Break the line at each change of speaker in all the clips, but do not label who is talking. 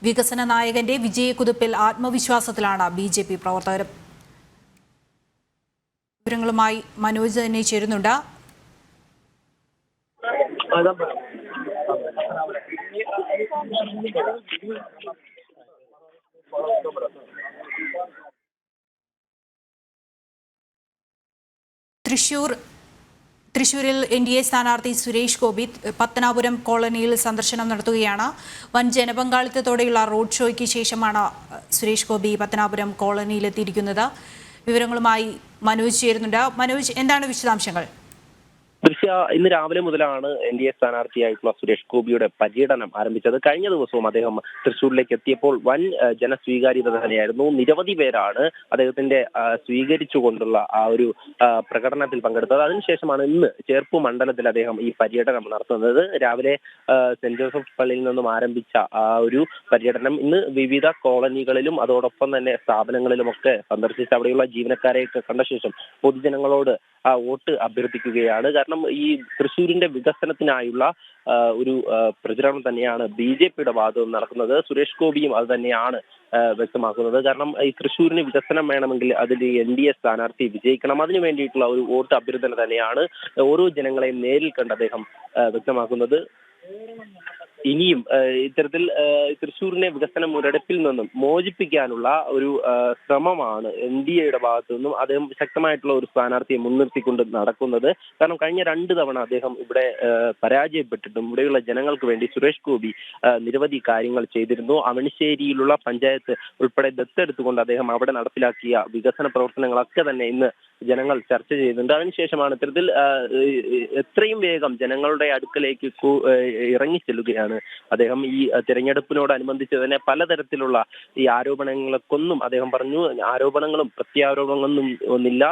വികസന നായകന്റെ വിജയക്കുതിപ്പിൽ ആത്മവിശ്വാസത്തിലാണ് ബി.ജെ.പി. പ്രവർത്തകർ. വിവരങ്ങളുമായി മനോജ് തന്നെ ചേരുന്നുണ്ട്. തൃശൂരിൽ എൻ.ഡി.എ സ്ഥാനാർത്ഥി സുരേഷ് ഗോപി പത്തനാപുരം കോളനിയിൽ സന്ദർശനം നടത്തുകയാണ്. വൻ ജനപങ്കാളിത്തത്തോടെയുള്ള റോഡ് ഷോയ്ക്ക് ശേഷമാണ് സുരേഷ് ഗോപി പത്തനാപുരം കോളനിയിലെത്തിയിരിക്കുന്നത്. വിവരങ്ങളുമായി മനോജ് ചേരുന്നുണ്ട്. മനോജ്, എന്താണ് വിശദാംശങ്ങൾ?
ഇന്ന് രാവിലെ മുതലാണ് എൻ.ഡി.എ സ്ഥാനാർത്ഥിയായിട്ടുള്ള സുരേഷ് ഗോപിയുടെ പര്യടനം ആരംഭിച്ചത്. കഴിഞ്ഞ ദിവസവും അദ്ദേഹം തൃശ്ശൂരിലേക്ക് എത്തിയപ്പോൾ വൻ ജനസ്വീകാര്യത തന്നെയായിരുന്നു. നിരവധി പേരാണ് അദ്ദേഹത്തിന്റെ സ്വീകരിച്ചുകൊണ്ടുള്ള ആ ഒരു പ്രകടനത്തിൽ പങ്കെടുത്തത്. അതിനുശേഷമാണ് ഇന്ന് ചേർപ്പ് മണ്ഡലത്തിൽ അദ്ദേഹം ഈ പര്യടനം നടത്തുന്നത്. രാവിലെ സെന്റ് ജോസഫ് പള്ളിയിൽ നിന്നും ആരംഭിച്ച ആ ഒരു പര്യടനം ഇന്ന് വിവിധ കോളനികളിലും അതോടൊപ്പം തന്നെ സ്ഥാപനങ്ങളിലുമൊക്കെ സന്ദർശിച്ച് അവിടെയുള്ള ജീവനക്കാരെയൊക്കെ കണ്ട ശേഷം പൊതുജനങ്ങളോട് വോട്ട് അഭ്യർത്ഥിക്കുകയാണ്. കാരണം ഈ തൃശ്ശൂരിന്റെ വികസനത്തിനായുള്ള ഒരു പ്രചരണം തന്നെയാണ് ബി.ജെ.പിയുടെ ഭാഗത്ത് നടക്കുന്നത്. സുരേഷ് ഗോപിയും അത് തന്നെയാണ് വ്യക്തമാക്കുന്നത്. കാരണം ഈ തൃശ്ശൂരിന് വികസനം വേണമെങ്കിൽ അതിൽ എൻ.ഡി.എ സ്ഥാനാർത്ഥി വിജയിക്കണം. അതിനു വേണ്ടിയിട്ടുള്ള ഒരു വോട്ട് അഭ്യർത്ഥന തന്നെയാണ് ഓരോ ജനങ്ങളെയും നേരിൽ കണ്ട് അദ്ദേഹം വ്യക്തമാക്കുന്നത്. ഇനിയും ഇത്തരത്തിൽ തൃശ്ശൂരിനെ വികസന മുരടിപ്പിൽ നിന്നും മോചിപ്പിക്കാനുള്ള ഒരു ശ്രമമാണ് എൻ.ഡി.എയുടെ ഭാഗത്തു നിന്നും അദ്ദേഹം ശക്തമായിട്ടുള്ള ഒരു സ്ഥാനാർത്ഥിയെ മുൻനിർത്തിക്കൊണ്ട് നടക്കുന്നത്. കാരണം കഴിഞ്ഞ 2 തവണ അദ്ദേഹം ഇവിടെ പരാജയപ്പെട്ടിട്ടും ഇവിടെയുള്ള ജനങ്ങൾക്ക് വേണ്ടി സുരേഷ് ഗോപി നിരവധി കാര്യങ്ങൾ ചെയ്തിരുന്നു. അവണിശ്ശേരിയിലുള്ള പഞ്ചായത്ത് ഉൾപ്പെടെ ദത്തെടുത്തുകൊണ്ട് അദ്ദേഹം അവിടെ നടപ്പിലാക്കിയ വികസന പ്രവർത്തനങ്ങളൊക്കെ തന്നെ ഇന്ന് ജനങ്ങൾ ചർച്ച ചെയ്യുന്നുണ്ട്. അതിനുശേഷമാണ് ഇത്തരത്തിൽ എത്രയും വേഗം ജനങ്ങളുടെ അടുക്കലേക്ക് ഇറങ്ങിച്ചെല്ലുകയാണ് അദ്ദേഹം. ഈ തിരഞ്ഞെടുപ്പിനോടനുബന്ധിച്ച് തന്നെ പലതരത്തിലുള്ള ഈ ആരോപണങ്ങൾക്കൊന്നും അദ്ദേഹം പറഞ്ഞു, ആരോപണങ്ങളും പ്രത്യാരോപണങ്ങളൊന്നും ഒന്നില്ല,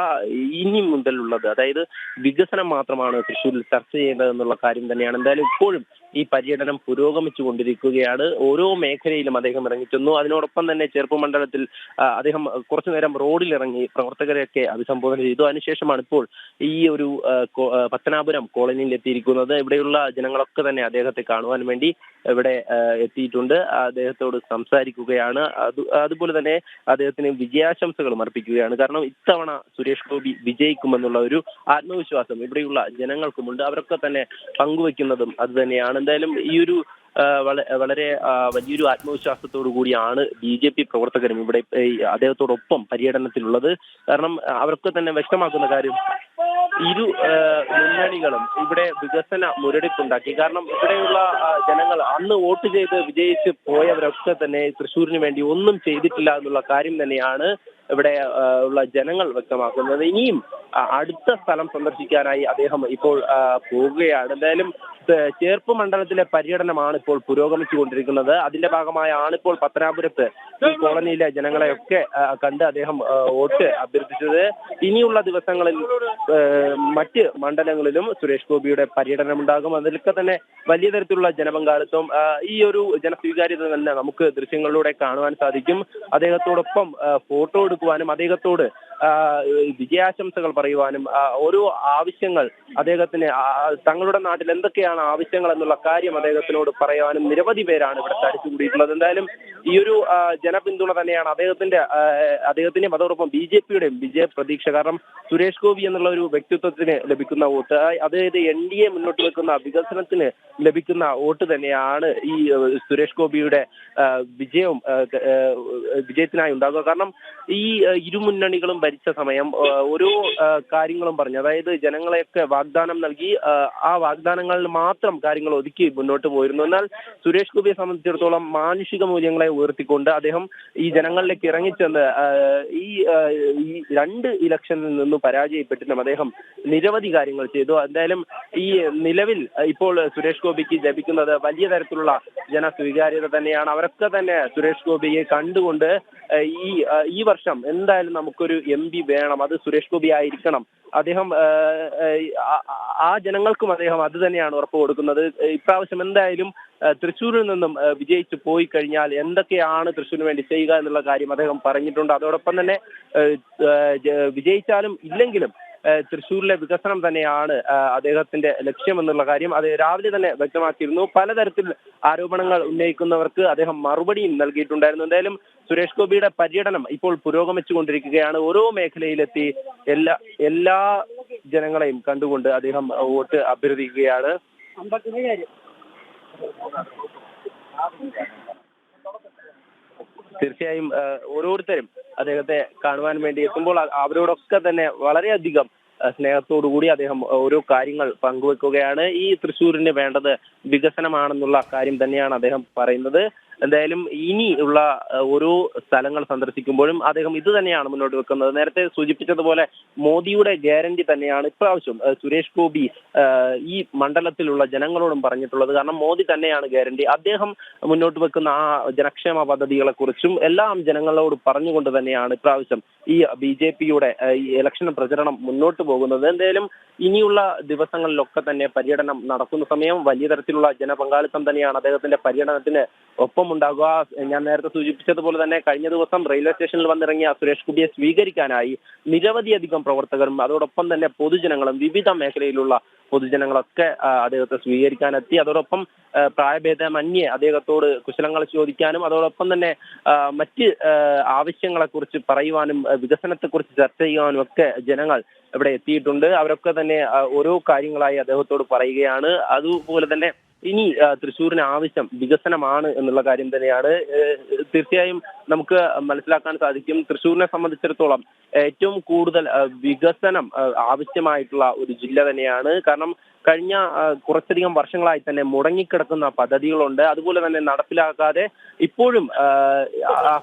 ഇനി മുതലുള്ളത് അതായത് വികസനം മാത്രമാണ് തൃശ്ശൂരിൽ ചർച്ച ചെയ്യേണ്ടതെന്നുള്ള കാര്യം തന്നെയാണ്. എന്തായാലും ഇപ്പോഴും ഈ പര്യടനം പുരോഗമിച്ചു കൊണ്ടിരിക്കുകയാണ്. ഓരോ മേഖലയിലും അദ്ദേഹം ഇറങ്ങിച്ചെന്നു. അതിനോടൊപ്പം തന്നെ ചേർപ്പ് മണ്ഡലത്തിൽ അദ്ദേഹം കുറച്ചു നേരം റോഡിലിറങ്ങി പ്രവർത്തകരെയൊക്കെ അഭിസംബോധന ചെയ്തു. അതിനുശേഷമാണ് ഇപ്പോൾ ഈ ഒരു പത്തനാപുരം കോളനിയിൽ എത്തിയിരിക്കുന്നത്. ഇവിടെയുള്ള ജനങ്ങളൊക്കെ തന്നെ അദ്ദേഹത്തെ കാണുവാൻ വേണ്ടി ഇവിടെ എത്തിയിട്ടുണ്ട്. അദ്ദേഹത്തോട് സംസാരിക്കുകയാണ്. അതുപോലെ തന്നെ അദ്ദേഹത്തിന് വിജയാശംസകളും അർപ്പിക്കുകയാണ്. കാരണം ഇത്തവണ സുരേഷ് ഗോപി വിജയിക്കുമെന്നുള്ള ഒരു ആത്മവിശ്വാസം ഇവിടെയുള്ള ജനങ്ങൾക്കുമുണ്ട്. അവരൊക്കെ തന്നെ പങ്കുവെക്കുന്നതും അത് തന്നെയാണ്. എന്തായാലും ഈ ഒരു വളരെ വലിയൊരു ആത്മവിശ്വാസത്തോടു കൂടിയാണ് ബി.ജെ.പി. പ്രവർത്തകരും ഇവിടെ അദ്ദേഹത്തോടൊപ്പം പര്യടനത്തിലുള്ളത്. കാരണം അവർക്ക് തന്നെ വ്യക്തമാക്കുന്ന കാര്യം ഇരു മുന്നണികളും ഇവിടെ വികസന മുരടിപ്പുണ്ടാക്കി. കാരണം ഇവിടെയുള്ള ജനങ്ങൾ അന്ന് വോട്ട് ചെയ്ത് വിജയിച്ച് പോയവരൊക്കെ തന്നെ തൃശ്ശൂരിന് വേണ്ടി ഒന്നും ചെയ്തിട്ടില്ല എന്നുള്ള കാര്യം തന്നെയാണ് ഇവിടെ ഉള്ള ജനങ്ങൾ വ്യക്തമാക്കുന്നത്. ഇനിയും അടുത്ത സ്ഥലം സന്ദർശിക്കാനായി അദ്ദേഹം ഇപ്പോൾ പോവുകയാണ്. എന്തായാലും ചേർപ്പ് മണ്ഡലത്തിലെ പര്യടനമാണ് ഇപ്പോൾ പുരോഗമിച്ചു കൊണ്ടിരിക്കുന്നത്. അതിന്റെ ഭാഗമായാണ് ഇപ്പോൾ പത്തനാപുരത്ത് ഈ കോളനിയിലെ ജനങ്ങളെയൊക്കെ കണ്ട് അദ്ദേഹം വോട്ട് അഭ്യർത്ഥിച്ചത്. ഇനിയുള്ള ദിവസങ്ങളിൽ മറ്റ് മണ്ഡലങ്ങളിലും സുരേഷ് ഗോപിയുടെ പര്യടനം ഉണ്ടാകും. അതിലൊക്കെ തന്നെ വലിയ തരത്തിലുള്ള ജനപങ്കാളിത്തം, ഈ ഒരു ജനസ്വീകാര്യത തന്നെ നമുക്ക് ദൃശ്യങ്ങളിലൂടെ കാണുവാൻ സാധിക്കും. അദ്ദേഹത്തോടൊപ്പം ഫോട്ടോ എടുക്കുവാനും അദ്ദേഹത്തോട് വിജയാശംസകൾ പറയുവാനും ഓരോ ആവശ്യങ്ങൾ അദ്ദേഹത്തിന് തങ്ങളുടെ നാട്ടിൽ എന്തൊക്കെയാണ് ആവശ്യങ്ങൾ എന്നുള്ള കാര്യം അദ്ദേഹത്തിനോട് പറയുവാനും നിരവധി പേരാണ് ഇവിടെ തടിച്ചുകൂടിയിട്ടുള്ളത്. എന്തായാലും ഈ ഒരു ജനപിന്തുണ തന്നെയാണ് അദ്ദേഹത്തിന്റെയും അതോടൊപ്പം ബി.ജെ.പിയുടെയും വിജയ പ്രതീക്ഷ. കാരണം സുരേഷ് ഗോപി എന്നുള്ള ഒരു വ്യക്തിത്വത്തിന് ലഭിക്കുന്ന വോട്ട്, അതായത് എൻ.ഡി.എ മുന്നോട്ട് വെക്കുന്ന വികസനത്തിന് ലഭിക്കുന്ന വോട്ട് തന്നെയാണ് ഈ സുരേഷ് ഗോപിയുടെ വിജയത്തിനായി ഉണ്ടാകുക. കാരണം ഈ ഇരുമുന്നണികളും ഭരിച്ച സമയം ഓരോ കാര്യങ്ങളും പറഞ്ഞു, അതായത് ജനങ്ങളെയൊക്കെ വാഗ്ദാനം നൽകി ആ വാഗ്ദാനങ്ങളിൽ മാത്രം കാര്യങ്ങൾ ഒതുക്കി മുന്നോട്ട് പോയിരുന്നു. എന്നാൽ സുരേഷ് ഗോപിയെ സംബന്ധിച്ചിടത്തോളം മാനുഷിക മൂല്യങ്ങളെ ഉയർത്തിക്കൊണ്ട് അദ്ദേഹം ഈ ജനങ്ങളിലേക്ക് ഇറങ്ങിച്ചെന്ന് ഈ 2 ഇലക്ഷനിൽ നിന്നും പരാജയപ്പെട്ടിട്ടും അദ്ദേഹം നിരവധി കാര്യങ്ങൾ ചെയ്തു. എന്തായാലും ഈ നിലവിൽ ഇപ്പോൾ സുരേഷ് ഗോപിക്ക് ലഭിക്കുന്നത് വലിയ തരത്തിലുള്ള ജനസ്വീകാര്യത തന്നെയാണ്. അവരൊക്കെ തന്നെ സുരേഷ് ഗോപിയെ കണ്ടുകൊണ്ട് ഈ വർഷം എന്തായാലും നമുക്കൊരു MP വേണം, അത് സുരേഷ് ഗോപി ആയിരിക്കണം, അദ്ദേഹം ആ ജനങ്ങൾക്കും അദ്ദേഹം അത് തന്നെയാണ് ഉറപ്പ് കൊടുക്കുന്നത്. ഇപ്രാവശ്യം എന്തായാലും തൃശ്ശൂരിൽ നിന്നും വിജയിച്ചു പോയി കഴിഞ്ഞാൽ എന്തൊക്കെയാണ് തൃശ്ശൂരിന് വേണ്ടി ചെയ്യുക എന്നുള്ള കാര്യം അദ്ദേഹം പറഞ്ഞിട്ടുണ്ട്. അതോടൊപ്പം തന്നെ വിജയിച്ചാലും ഇല്ലെങ്കിലും തൃശ്ശൂരിലെ വികസനം തന്നെയാണ് അദ്ദേഹത്തിന്റെ ലക്ഷ്യമെന്നുള്ള കാര്യം അത് രാവിലെ തന്നെ വ്യക്തമാക്കിയിരുന്നു. പലതരത്തിൽ ആരോപണങ്ങൾ ഉന്നയിക്കുന്നവർക്ക് അദ്ദേഹം മറുപടിയും നൽകിയിട്ടുണ്ടായിരുന്നു. എന്തായാലും സുരേഷ് ഗോപിയുടെ പര്യടനം ഇപ്പോൾ പുരോഗമിച്ചുകൊണ്ടിരിക്കുകയാണ്. ഓരോ മേഖലയിലെത്തി എല്ലാ ജനങ്ങളെയും കണ്ടുകൊണ്ട് അദ്ദേഹം വോട്ട് അഭ്യർത്ഥിക്കുകയാണ്. തീർച്ചയായും ഓരോരുത്തരും അദ്ദേഹത്തെ കാണുവാൻ വേണ്ടി എത്തുമ്പോൾ അവരോടൊക്കെ തന്നെ വളരെയധികം സ്നേഹത്തോടുകൂടി അദ്ദേഹം ഓരോ കാര്യങ്ങൾ പങ്കുവെക്കുകയാണ്. ഈ തൃശ്ശൂരിന് വേണ്ടത് വികസനമാണെന്നുള്ള കാര്യം തന്നെയാണ് അദ്ദേഹം പറയുന്നത്. എന്തായാലും ഇനിയുള്ള ഓരോ സ്ഥലങ്ങൾ സന്ദർശിക്കുമ്പോഴും അദ്ദേഹം ഇത് തന്നെയാണ് മുന്നോട്ട് വെക്കുന്നത്. നേരത്തെ സൂചിപ്പിച്ചതുപോലെ മോദിയുടെ ഗ്യാരണ്ടി തന്നെയാണ് ഇപ്രാവശ്യം സുരേഷ് ഗോപി ഈ മണ്ഡലത്തിലുള്ള ജനങ്ങളോടും പറഞ്ഞിട്ടുള്ളത്. കാരണം മോദി തന്നെയാണ് ഗ്യാരണ്ടി. അദ്ദേഹം മുന്നോട്ട് വെക്കുന്ന ആ ജനക്ഷേമ പദ്ധതികളെ കുറിച്ചും എല്ലാം ജനങ്ങളോട് പറഞ്ഞുകൊണ്ട് തന്നെയാണ് ഇപ്രാവശ്യം ഈ BJP-യുടെ ഈ ഇലക്ഷൻ പ്രചരണം മുന്നോട്ട് പോകുന്നത്. എന്തായാലും ഇനിയുള്ള ദിവസങ്ങളിലൊക്കെ തന്നെ പര്യടനം നടക്കുന്ന സമയം വലിയ തരത്തിലുള്ള ജനപങ്കാളിത്തം തന്നെയാണ് അദ്ദേഹത്തിന്റെ പര്യടനത്തിന് ഒപ്പമുണ്ടാകുക. ഞാൻ നേരത്തെ സൂചിപ്പിച്ചതുപോലെ തന്നെ കഴിഞ്ഞ ദിവസം റെയിൽവേ സ്റ്റേഷനിൽ വന്നിറങ്ങിയ സുരേഷ് ഗോപിയെ സ്വീകരിക്കാനായി നിരവധിയധികം പ്രവർത്തകരും അതോടൊപ്പം തന്നെ പൊതുജനങ്ങളും വിവിധ മേഖലയിലുള്ള പൊതുജനങ്ങളൊക്കെ അദ്ദേഹത്തെ സ്വീകരിക്കാനെത്തി. അതോടൊപ്പം പ്രായഭേദമന്യേ അദ്ദേഹത്തോട് കുശലങ്ങൾ ചോദിക്കാനും അതോടൊപ്പം തന്നെ മറ്റ് ആവശ്യങ്ങളെക്കുറിച്ച് പറയുവാനും വികസനത്തെക്കുറിച്ച് ചർച്ച ചെയ്യുവാനും ഒക്കെ ജനങ്ങൾ ഇവിടെ എത്തിയിട്ടുണ്ട്. അവരൊക്കെ തന്നെ ഓരോ കാര്യങ്ങളായി അദ്ദേഹത്തോട് പറയുകയാണ്. അതുപോലെ തന്നെ ഇനി തൃശ്ശൂരിന് ആവശ്യം വികസനമാണ് എന്നുള്ള കാര്യം തന്നെയാണ്. തീർച്ചയായും നമുക്ക് മനസ്സിലാക്കാൻ സാധിക്കും തൃശ്ശൂരിനെ സംബന്ധിച്ചിടത്തോളം ഏറ്റവും കൂടുതൽ വികസനം ആവശ്യമായിട്ടുള്ള ഒരു ജില്ല തന്നെയാണ്. കാരണം കഴിഞ്ഞ കുറച്ചധികം വർഷങ്ങളായി തന്നെ മുടങ്ങിക്കിടക്കുന്ന പദ്ധതികളുണ്ട്. അതുപോലെ തന്നെ നടപ്പിലാക്കാതെ ഇപ്പോഴും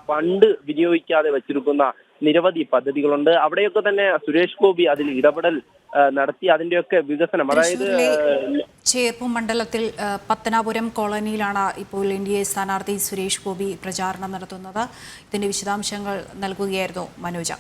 ഫണ്ട് വിനിയോഗിക്കാതെ വെച്ചിരിക്കുന്ന നിരവധി പദ്ധതികളുണ്ട്. അവിടെയൊക്കെ തന്നെ സുരേഷ് ഗോപി അതിൽ ഇടപെടൽ നടത്തി അതിന്റെയൊക്കെ വികസനം, അതായത്
ചേർപ്പ് മണ്ഡലത്തിൽ പത്തനാപുരം കോളനിയിലാണ് ഇപ്പോൾ NDA സ്ഥാനാർത്ഥി സുരേഷ് ഗോപി പ്രചാരണം നടത്തുന്നത്. ഇതിന്റെ വിശദാംശങ്ങൾ നൽകുകയായിരുന്നു മനോജ.